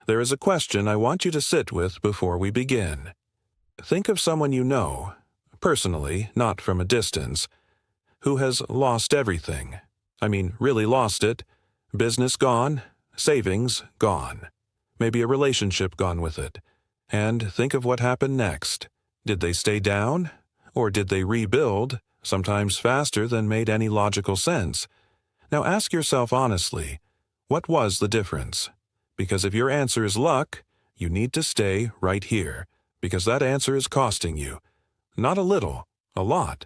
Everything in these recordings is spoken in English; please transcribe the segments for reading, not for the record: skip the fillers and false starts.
There is a question I want you to sit with before we begin. Think of someone you know, personally, not from a distance, who has lost everything. I mean, really lost it. Business gone, savings gone. Maybe a relationship gone with it. And think of what happened next. Did they stay down? Or did they rebuild, sometimes faster than made any logical sense? Now ask yourself honestly, what was the difference? Because if your answer is luck, you need to stay right here, because that answer is costing you. Not a little, a lot.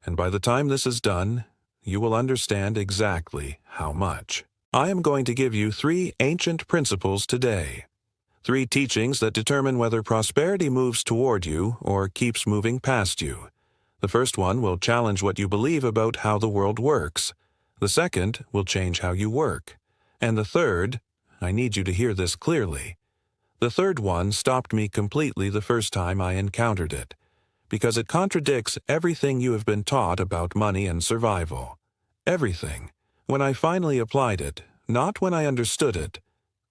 And by the time this is done, you will understand exactly how much. I am going to give you 3 ancient principles today. 3 teachings that determine whether prosperity moves toward you or keeps moving past you. The first one will challenge what you believe about how the world works. The second will change how you work. And the third, I need you to hear this clearly. The third one stopped me completely the first time I encountered it, because it contradicts everything you have been taught about money and survival. Everything. When I finally applied it, not when I understood it,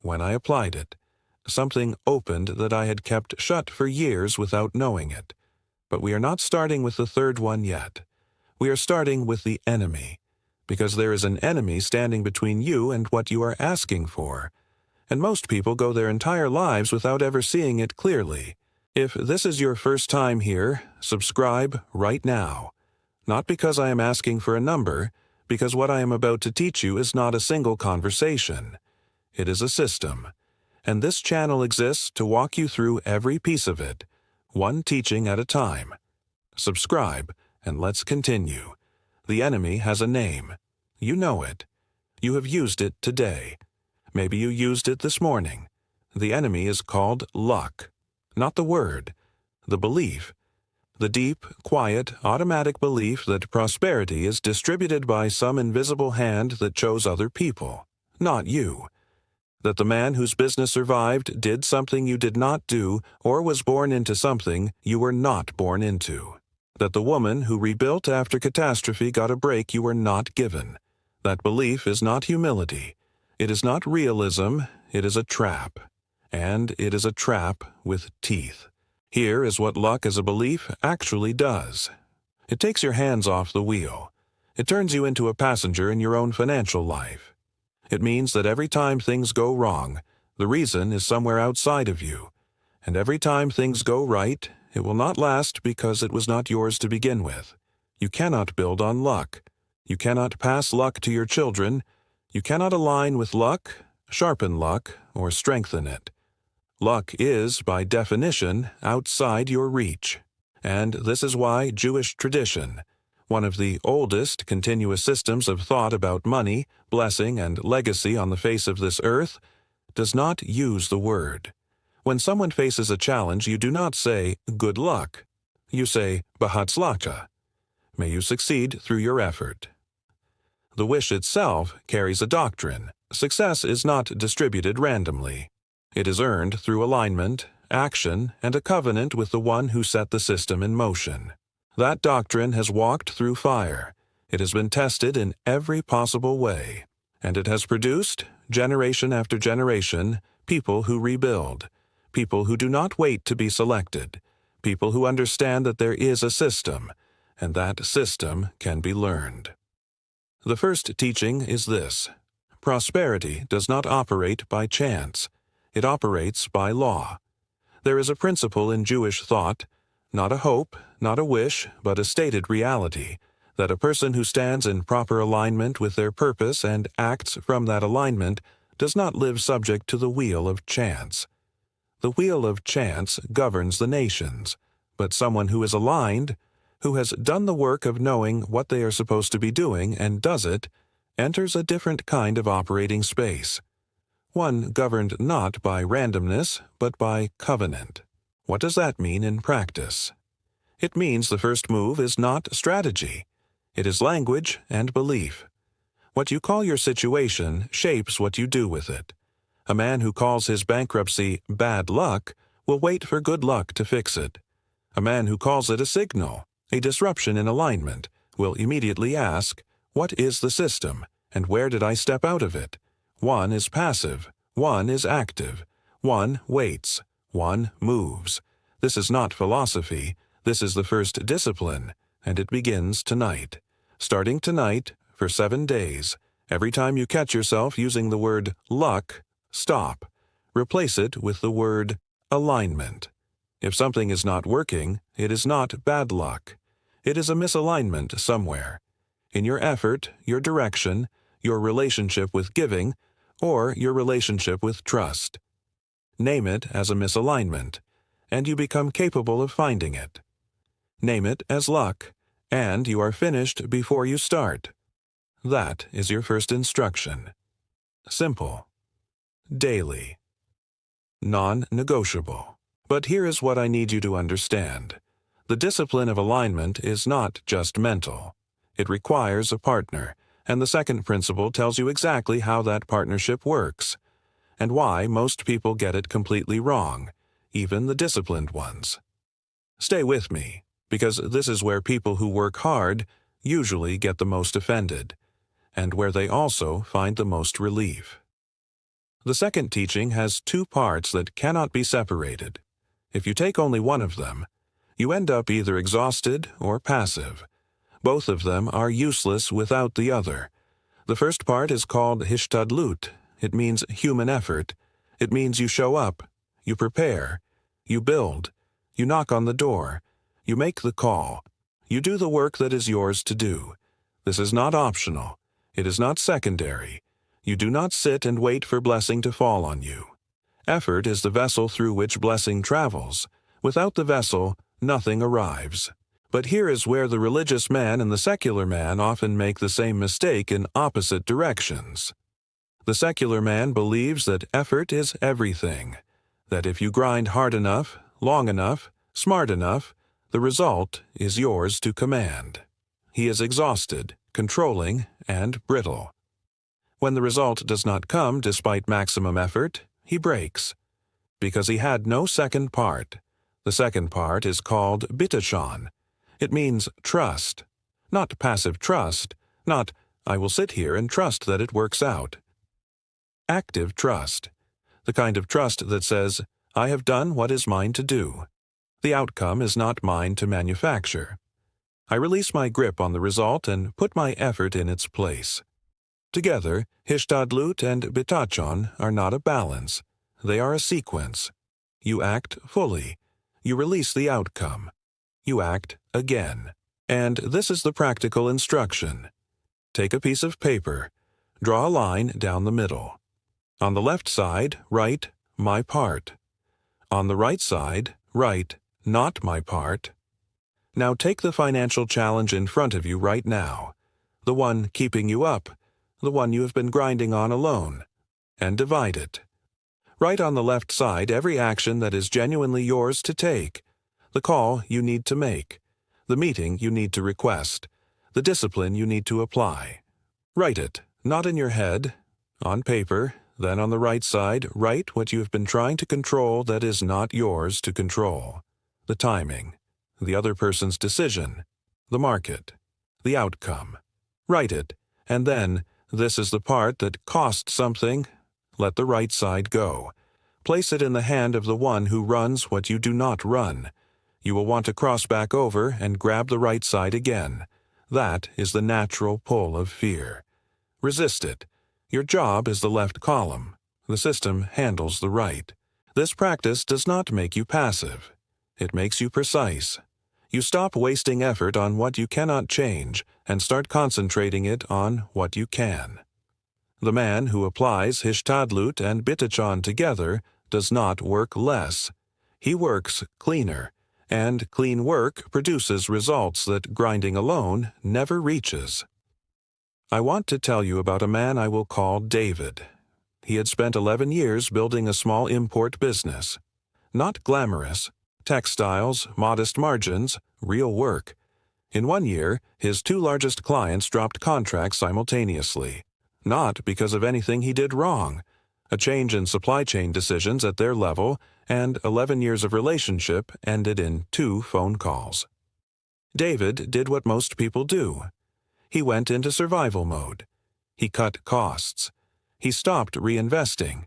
when I applied it, something opened that I had kept shut for years without knowing it. But we are not starting with the third one yet. We are starting with the enemy, because there is an enemy standing between you and what you are asking for. And most people go their entire lives without ever seeing it clearly. If this is your first time here, subscribe right now. Not because I am asking for a number, because what I am about to teach you is not a single conversation. It is a system. And this channel exists to walk you through every piece of it, one teaching at a time. Subscribe, and let's continue. The enemy has a name. You know it. You have used it today. Maybe you used it this morning. The enemy is called luck. Not the word, the belief. The deep, quiet, automatic belief that prosperity is distributed by some invisible hand that chose other people, not you. That the man whose business survived did something you did not do or was born into something you were not born into. That the woman who rebuilt after catastrophe got a break you were not given. That belief is not humility. It is not realism. It is a trap. And it is a trap with teeth. Here is what luck as a belief actually does. It takes your hands off the wheel. It turns you into a passenger in your own financial life. It means that every time things go wrong, the reason is somewhere outside of you. And every time things go right, it will not last because it was not yours to begin with. You cannot build on luck. You cannot pass luck to your children. You cannot align with luck, sharpen luck, or strengthen it. Luck is, by definition, outside your reach. And this is why Jewish tradition, one of the oldest continuous systems of thought about money, blessing, and legacy on the face of this earth, does not use the word. When someone faces a challenge, you do not say, good luck. You say, Bahatzlacha. May you succeed through your effort. The wish itself carries a doctrine. Success is not distributed randomly. It is earned through alignment, action, and a covenant with the one who set the system in motion. That doctrine has walked through fire. It has been tested in every possible way. And it has produced, generation after generation, people who rebuild, people who do not wait to be selected, people who understand that there is a system, and that system can be learned. The first teaching is this: prosperity does not operate by chance. It operates by law. There is a principle in Jewish thought, not a hope, not a wish, but a stated reality, that a person who stands in proper alignment with their purpose and acts from that alignment does not live subject to the wheel of chance. The wheel of chance governs the nations, but someone who is aligned, who has done the work of knowing what they are supposed to be doing and does it, enters a different kind of operating space. One governed not by randomness, but by covenant. What does that mean in practice? It means the first move is not strategy. It is language and belief. What you call your situation shapes what you do with it. A man who calls his bankruptcy bad luck will wait for good luck to fix it. A man who calls it a signal, a disruption in alignment, will immediately ask, what is the system, and where did I step out of it? One is passive, one is active. One waits, one moves. This is not philosophy, this is the first discipline, and it begins tonight. Starting tonight, for 7 days, every time you catch yourself using the word luck, stop. Replace it with the word alignment. If something is not working, it is not bad luck. It is a misalignment somewhere. In your effort, your direction, your relationship with giving, or your relationship with trust. Name it as a misalignment, and you become capable of finding it. Name it as luck, and you are finished before you start. That is your first instruction. Simple. Daily. Non-negotiable. But here is what I need you to understand. The discipline of alignment is not just mental. It requires a partner, and the second principle tells you exactly how that partnership works, and why most people get it completely wrong, even the disciplined ones. Stay with me, because this is where people who work hard usually get the most offended, and where they also find the most relief. The second teaching has 2 parts that cannot be separated. If you take only one of them, you end up either exhausted or passive. Both of them are useless without the other. The first part is called Hishtadlut. It means human effort. It means you show up, you prepare, you build, you knock on the door, you make the call, you do the work that is yours to do. This is not optional. It is not secondary. You do not sit and wait for blessing to fall on you. Effort is the vessel through which blessing travels. Without the vessel, nothing arrives. But here is where the religious man and the secular man often make the same mistake in opposite directions. The secular man believes that effort is everything, that if you grind hard enough, long enough, smart enough, the result is yours to command. He is exhausted, controlling, and brittle. When the result does not come despite maximum effort, he breaks, because he had no second part. The second part is called Bitachon. It means trust. Not passive trust, not, I will sit here and trust that it works out. Active trust. The kind of trust that says, I have done what is mine to do. The outcome is not mine to manufacture. I release my grip on the result and put my effort in its place. Together, Hishtadlut and Bitachon are not a balance. They are a sequence. You act fully. You release the outcome. You act again. And this is the practical instruction. Take a piece of paper. Draw a line down the middle. On the left side, write, my part. On the right side, write, not my part. Now take the financial challenge in front of you right now, the one keeping you up, the one you have been grinding on alone, and divide it. Write on the left side every action that is genuinely yours to take, the call you need to make, the meeting you need to request, the discipline you need to apply. Write it, not in your head, on paper. Then on the right side, write what you have been trying to control that is not yours to control. The timing, the other person's decision, the market, the outcome. Write it, and then, this is the part that costs something, let the right side go. Place it in the hand of the one who runs what you do not run. You will want to cross back over and grab the right side again. That is the natural pull of fear. Resist it. Your job is the left column. The system handles the right. This practice does not make you passive. It makes you precise. You stop wasting effort on what you cannot change and start concentrating it on what you can. The man who applies Hishtadlut and Bitachon together does not work less. He works cleaner, and clean work produces results that grinding alone never reaches. I want to tell you about a man I will call David. He had spent 11 years building a small import business. Not glamorous. Textiles, modest margins, real work. In 1 year, his 2 largest clients dropped contracts simultaneously. Not because of anything he did wrong. A change in supply chain decisions at their level and 11 years of relationship ended in 2 phone calls. David did what most people do. He went into survival mode. He cut costs. He stopped reinvesting.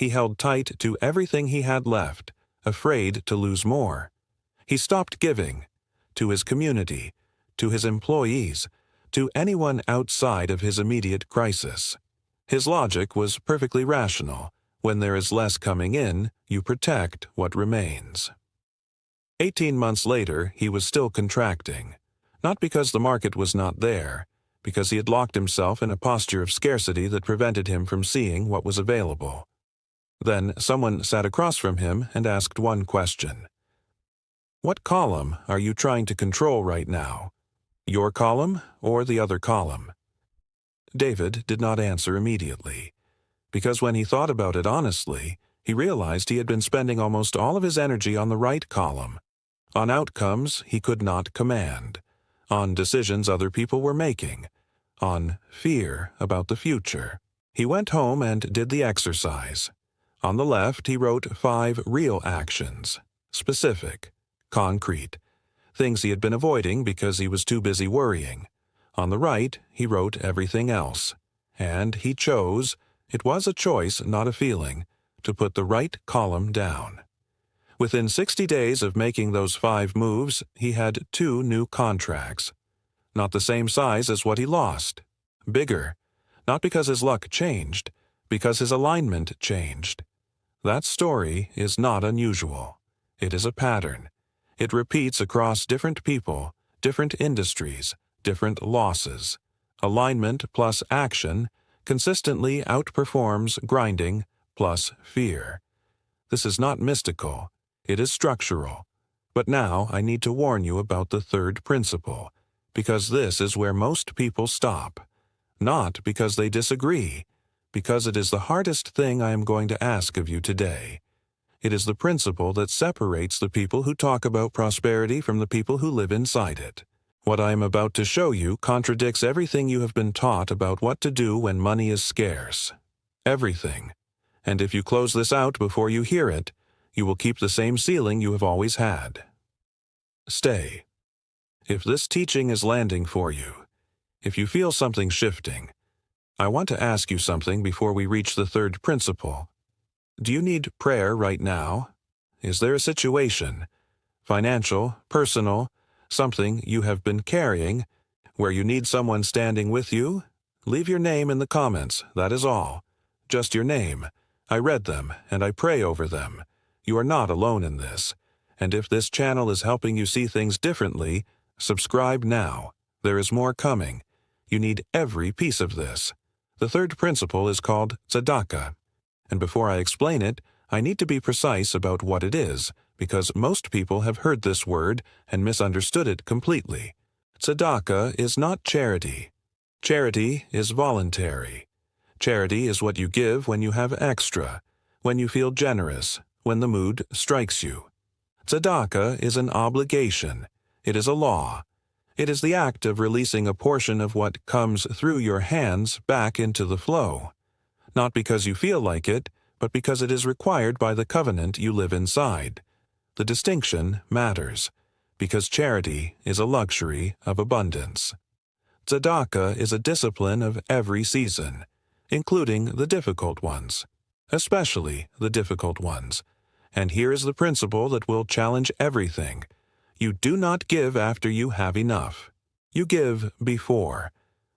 He held tight to everything he had left, afraid to lose more. He stopped giving to his community, to his employees, to anyone outside of his immediate crisis. His logic was perfectly rational. When there is less coming in, you protect what remains. 18 months later, he was still contracting. Not because the market was not there, because he had locked himself in a posture of scarcity that prevented him from seeing what was available. Then someone sat across from him and asked one question. What column are you trying to control right now? Your column or the other column? David did not answer immediately, because when he thought about it honestly, he realized he had been spending almost all of his energy on the right column, on outcomes he could not command, on decisions other people were making, on fear about the future. He went home and did the exercise. On the left, he wrote 5 real actions, specific, concrete, things he had been avoiding because he was too busy worrying. On the right, he wrote everything else, and he chose, it was a choice, not a feeling, to put the right column down. Within 60 days of making those 5 moves, he had 2 new contracts. Not the same size as what he lost. Bigger. Not because his luck changed, because his alignment changed. That story is not unusual. It is a pattern. It repeats across different people, different industries, different losses. Alignment plus action consistently outperforms grinding plus fear. This is not mystical. It is structural. But now I need to warn you about the third principle, because this is where most people stop. Not because they disagree, because it is the hardest thing I am going to ask of you today. It is the principle that separates the people who talk about prosperity from the people who live inside it. What I am about to show you contradicts everything you have been taught about what to do when money is scarce. Everything. And if you close this out before you hear it, you will keep the same ceiling you have always had. Stay. If this teaching is landing for you, if you feel something shifting, I want to ask you something before we reach the third principle. Do you need prayer right now? Is there a situation, financial, personal, something you have been carrying, where you need someone standing with you? Leave your name in the comments, that is all. Just your name. I read them, and I pray over them. You are not alone in this. And if this channel is helping you see things differently, subscribe now. There is more coming. You need every piece of this. The third principle is called Tzedakah. And before I explain it, I need to be precise about what it is, because most people have heard this word and misunderstood it completely. Tzedakah is not charity. Charity is voluntary. Charity is what you give when you have extra, when you feel generous, when the mood strikes you. Tzedakah is an obligation. It is a law. It is the act of releasing a portion of what comes through your hands back into the flow. Not because you feel like it, but because it is required by the covenant you live inside. The distinction matters, because charity is a luxury of abundance. Tzedakah is a discipline of every season, including the difficult ones, especially the difficult ones. And here is the principle that will challenge everything. You do not give after you have enough. You give before,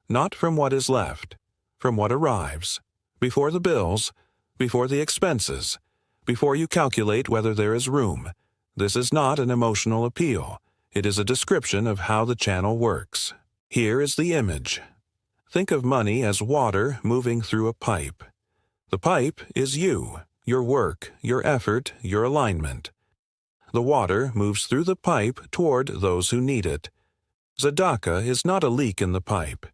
not from what is left, from what arrives. Before the bills, before the expenses, before you calculate whether there is room. This is not an emotional appeal. It is a description of how the channel works. Here is the image. Think of money as water moving through a pipe. The pipe is you, your work, your effort, your alignment. The water moves through the pipe toward those who need it. Tzedakah is not a leak in the pipe.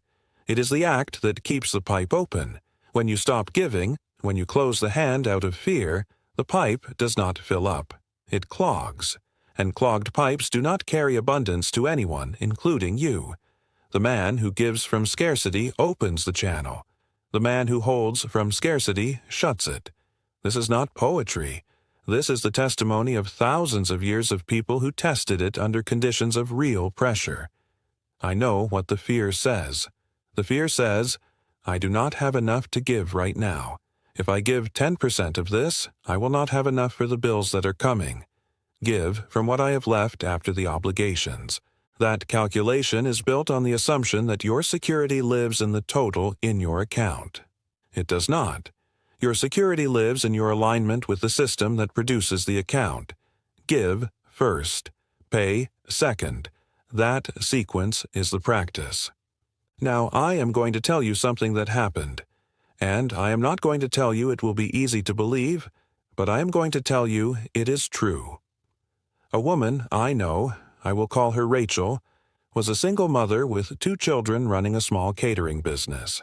It is the act that keeps the pipe open. When you stop giving, when you close the hand out of fear, the pipe does not fill up. It clogs. And clogged pipes do not carry abundance to anyone, including you. The man who gives from scarcity opens the channel. The man who holds from scarcity shuts it. This is not poetry. This is the testimony of thousands of years of people who tested it under conditions of real pressure. I know what the fear says. The fear says, I do not have enough to give right now, If I give 10% of this, I will not have enough for the bills that are coming. Give from what I have left after the obligations. That calculation is built on the assumption that your security lives in the total in your account. It does not. Your security lives in your alignment with the system that produces the account. Give first. Pay second. That sequence is the practice. Now, I am going to tell you something that happened. And I am not going to tell you it will be easy to believe, but I am going to tell you it is true. A woman I know, I will call her Rachel, was a single mother with 2 children running a small catering business.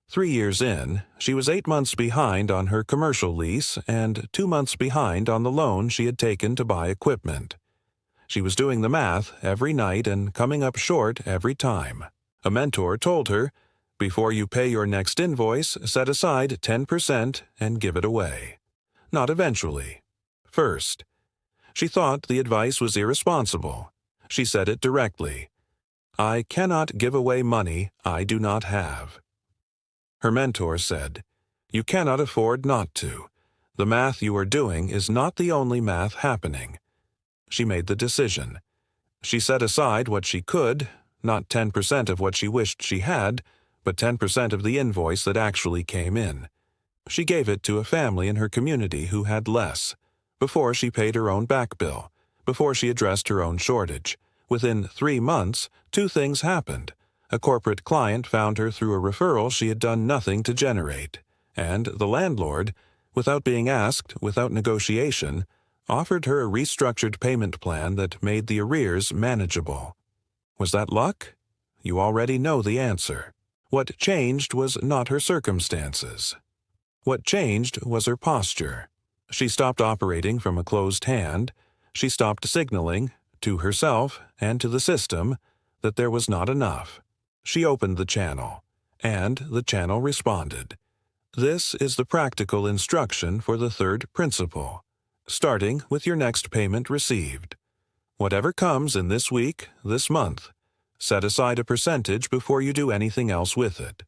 3 years in, she was 8 months behind on her commercial lease and 2 months behind on the loan she had taken to buy equipment. She was doing the math every night and coming up short every time. A mentor told her, "Before you pay your next invoice, set aside 10% and give it away. Not eventually. First." She thought the advice was irresponsible. She said it directly. "I cannot give away money I do not have." Her mentor said, "You cannot afford not to. The math you are doing is not the only math happening." She made the decision. She set aside what she could, not 10% of what she wished she had, but 10% of the invoice that actually came in. She gave it to a family in her community who had less. Before she paid her own back bill, before she addressed her own shortage. Within 3 months, 2 things happened. A corporate client found her through a referral she had done nothing to generate, and the landlord, without being asked, without negotiation, offered her a restructured payment plan that made the arrears manageable. Was that luck? You already know the answer. What changed was not her circumstances. What changed was her posture. She stopped operating from a closed hand. She stopped signaling, to herself and to the system, that there was not enough. She opened the channel, and the channel responded. This is the practical instruction for the third principle, starting with your next payment received. Whatever comes in this week, this month, set aside a percentage before you do anything else with it.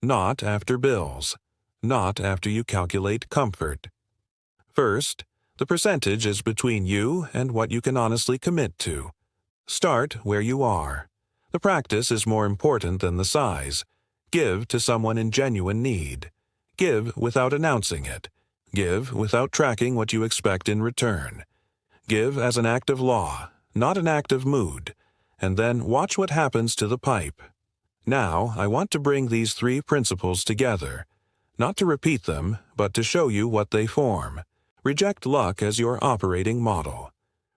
Not after bills. Not after you calculate comfort. First, the percentage is between you and what you can honestly commit to. Start where you are. The practice is more important than the size. Give to someone in genuine need. Give without announcing it. Give without tracking what you expect in return. Give as an act of law, not an act of mood, and then watch what happens to the pipe. Now, I want to bring these 3 principles together, not to repeat them, but to show you what they form. Reject luck as your operating model.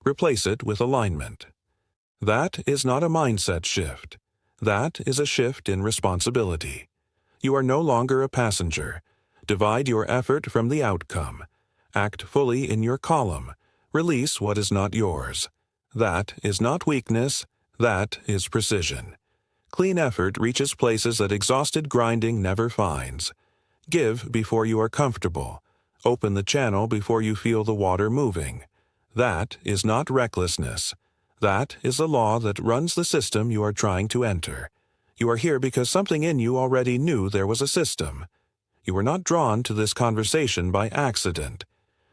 Replace it with alignment. That is not a mindset shift. That is a shift in responsibility. You are no longer a passenger. Divide your effort from the outcome. Act fully in your column. Release what is not yours. That is not weakness. That is precision. Clean effort reaches places that exhausted grinding never finds. Give before you are comfortable. Open the channel before you feel the water moving. That is not recklessness. That is the law that runs the system you are trying to enter. You are here because something in you already knew there was a system. You were not drawn to this conversation by accident.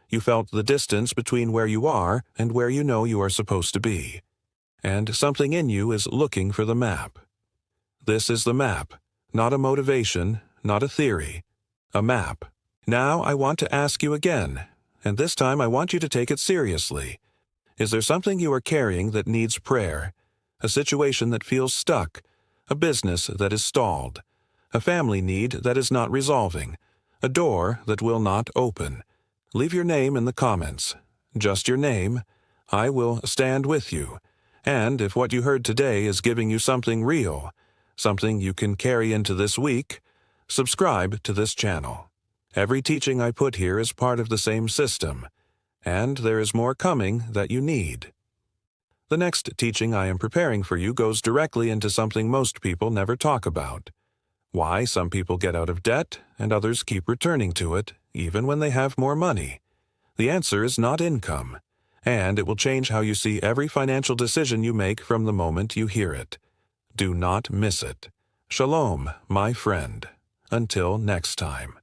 You felt the distance between where you are and where you know you are supposed to be. And something in you is looking for the map. This is the map, not a motivation, not a theory. A map. Now I want to ask you again, and this time I want you to take it seriously. Is there something you are carrying that needs prayer? A situation that feels stuck? A business that is stalled? A family need that is not resolving? A door that will not open? Leave your name in the comments. Just your name. I will stand with you. And if what you heard today is giving you something real, something you can carry into this week, subscribe to this channel. Every teaching I put here is part of the same system, and there is more coming that you need. The next teaching I am preparing for you goes directly into something most people never talk about. Why some people get out of debt and others keep returning to it, even when they have more money. The answer is not income, and it will change how you see every financial decision you make from the moment you hear it. Do not miss it. Shalom, my friend. Until next time.